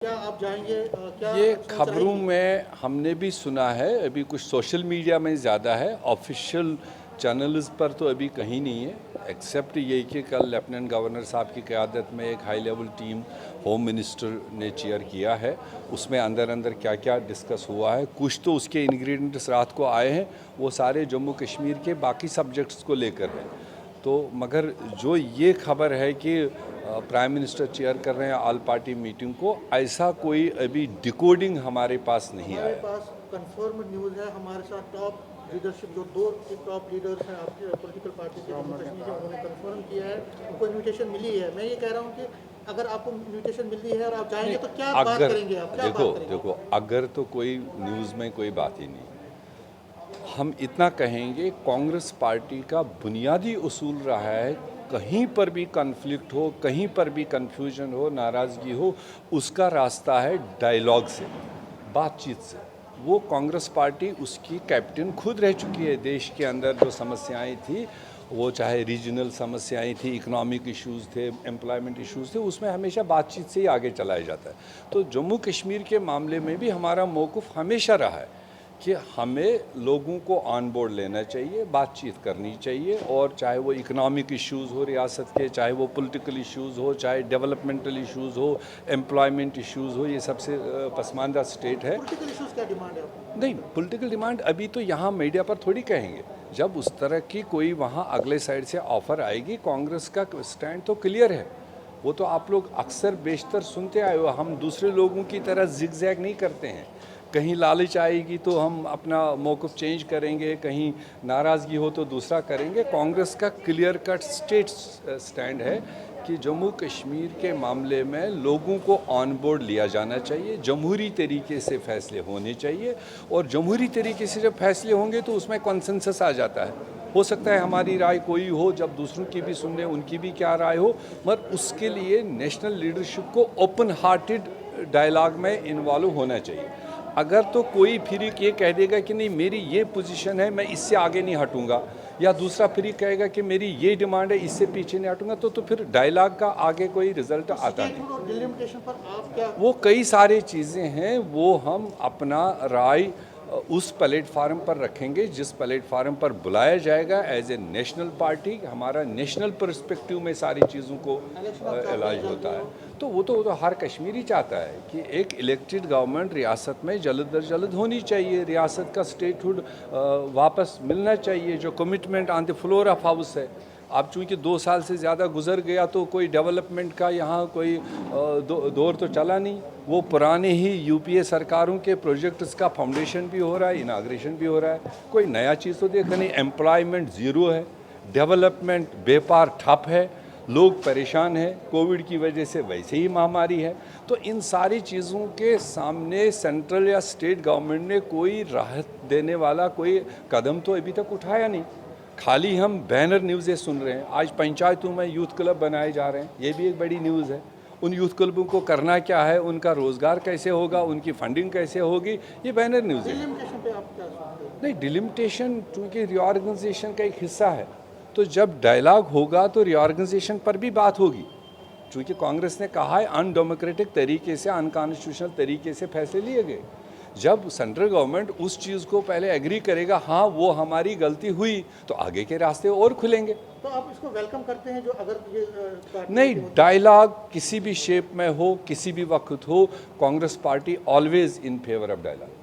क्या आप जाएंगे क्या ये अच्छा खबरों चाहिए? में हमने भी सुना है, अभी कुछ सोशल मीडिया में ज़्यादा है, ऑफिशियल चैनल्स पर तो अभी कहीं नहीं है, एक्सेप्ट ये कि कल लेफ्टिनेंट गवर्नर साहब की क़यादत में एक high level team home minister ने चेयर किया है। उसमें अंदर अंदर क्या क्या डिस्कस हुआ है, कुछ तो उसके इंग्रेडिएंट्स रात को आए हैं, वो सारे जम्मू कश्मीर के बाकी सब्जेक्ट्स को लेकर है। तो मगर जो ये खबर है कि प्राइम मिनिस्टर चेयर कर रहे हैं ऑल पार्टी मीटिंग को, ऐसा कोई अभी डिकोडिंग हमारे पास नहीं हमारे आया। पास कंफर्म न्यूज़ है। हमारे साथ टॉप लीडरशिप जो दो टॉप लीडर्स हैं आपकी पॉलिटिकल पार्टी के जम्मू कश्मीर के, उन्होंने कंफर्म किया है, उनको इनविटेशन मिली है। मैं ये कह रहा हूँ कि अगर आपको इनविटेशन मिली है और आप जाएंगे तो क्या बात अगर करेंगे, आप क्या देखो बात करेंगे? देखो अगर तो कोई न्यूज़ में कोई बात ही नहीं, हम इतना कहेंगे कांग्रेस पार्टी का बुनियादी उसूल रहा है, कहीं पर भी कन्फ्लिक्ट हो, कहीं पर भी कन्फ्यूजन हो, नाराज़गी हो, उसका रास्ता है डायलॉग से, बातचीत से। वो कांग्रेस पार्टी उसकी कैप्टन खुद रह चुकी है। देश के अंदर जो समस्याएं थी, वो चाहे रीजनल समस्याएं थी, इकोनॉमिक इश्यूज़ थे, एम्प्लॉयमेंट इश्यूज़ थे, उसमें हमेशा बातचीत से ही आगे चलाया जाता है। तो जम्मू कश्मीर के मामले में भी हमारा मौक़िफ़ हमेशा रहा है कि हमें लोगों को ऑन बोर्ड लेना चाहिए, बातचीत करनी चाहिए, और चाहे वो इकोनॉमिक इश्यूज़ हो रियासत के, चाहे वो पॉलिटिकल इश्यूज़ हो, चाहे डेवलपमेंटल इश्यूज़ हो, एम्प्लॉयमेंट इश्यूज़ हो, ये सबसे पसमानदा स्टेट है। पॉलिटिकल इश्यूज़ क्या डिमांड है आपकी? नहीं, पॉलिटिकल डिमांड अभी तो यहाँ मीडिया पर थोड़ी कहेंगे। जब उस तरह की कोई वहाँ अगले साइड से ऑफ़र आएगी, कांग्रेस का स्टैंड तो क्लियर है। वो तो आप लोग अक्सर बेशतर सुनते आए हो, हम दूसरे लोगों की तरह जिग-जैग नहीं करते हैं। कहीं लालच आएगी तो हम अपना मौक़िफ़ चेंज करेंगे, कहीं नाराज़गी हो तो दूसरा करेंगे। कांग्रेस का क्लियर कट स्टेट स्टैंड है कि जम्मू कश्मीर के मामले में लोगों को ऑन बोर्ड लिया जाना चाहिए, जमहूरी तरीके से फ़ैसले होने चाहिए, और जमहूरी तरीके से जब फैसले होंगे तो उसमें कॉन्सेंसस आ जाता है। हो सकता है हमारी राय कोई हो, जब दूसरों की भी सुन लें उनकी भी क्या राय हो, मगर उसके लिए नेशनल लीडरशिप को ओपन हार्टेड डायलॉग में इन्वॉल्व होना चाहिए। अगर तो कोई फिर ये कह देगा कि नहीं मेरी ये पोजीशन है, मैं इससे आगे नहीं हटूंगा, या दूसरा फिर कहेगा कि मेरी ये डिमांड है, इससे पीछे नहीं हटूंगा, तो फिर डायलॉग का आगे कोई रिजल्ट आता नहीं। स्टेटहुड और डिलिमिटेशन पर आप क्या? वो कई सारी चीज़ें हैं, वो हम अपना राय उस प्लेटफार्म पर रखेंगे जिस प्लेटफार्म पर बुलाया जाएगा। एज ए नेशनल पार्टी हमारा नेशनल पर्सपेक्टिव में सारी चीज़ों को इलाज होता है। तो वो तो हर कश्मीरी चाहता है कि एक इलेक्टेड गवर्नमेंट रियासत में जल्द अज जल्द होनी चाहिए, रियासत का स्टेटहुड वापस मिलना चाहिए, जो commitment on the floor of house है। अब चूँकि 2 साल से ज़्यादा गुजर गया तो कोई डेवलपमेंट का यहाँ कोई दौर तो चला नहीं। वो पुराने ही यूपीए सरकारों के प्रोजेक्ट्स का फाउंडेशन भी हो रहा है, इनाग्रेशन भी हो रहा है, कोई नया चीज़ तो देखा नहीं। एम्प्लॉयमेंट ज़ीरो है, डेवलपमेंट बेपार ठप है, लोग परेशान हैं, कोविड की वजह से वैसे ही महामारी है। तो इन सारी चीज़ों के सामने सेंट्रल या स्टेट गवर्नमेंट ने कोई राहत देने वाला कोई कदम तो अभी तक उठाया नहीं। खाली हम बैनर न्यूज़ें सुन रहे हैं। आज पंचायतों में यूथ क्लब बनाए जा रहे हैं, ये भी एक बड़ी न्यूज़ है। उन यूथ क्लबों को करना क्या है, उनका रोज़गार कैसे होगा, उनकी फंडिंग कैसे होगी, ये बैनर न्यूज़ है। डिलिमिटेशन पे आप क्या सोचते हैं? नहीं, डिलिमिटेशन चूँकि रीऑर्गेनाइजेशन का एक हिस्सा है, तो जब डायलॉग होगा तो रीऑर्गेनाइजेशन पर भी बात होगी। चूँकि कांग्रेस ने कहा है अनडेमोक्रेटिक तरीके से, अनकॉन्स्टिट्यूशनल तरीके से फैसले लिए गए। जब सेंट्रल गवर्नमेंट उस चीज़ को पहले एग्री करेगा, हाँ वो हमारी गलती हुई, तो आगे के रास्ते और खुलेंगे। तो आप इसको वेलकम करते हैं जो अगर ये पार्टी नहीं, डायलॉग किसी भी शेप में हो, किसी भी वक्त हो, Congress party always in favour of dialogue.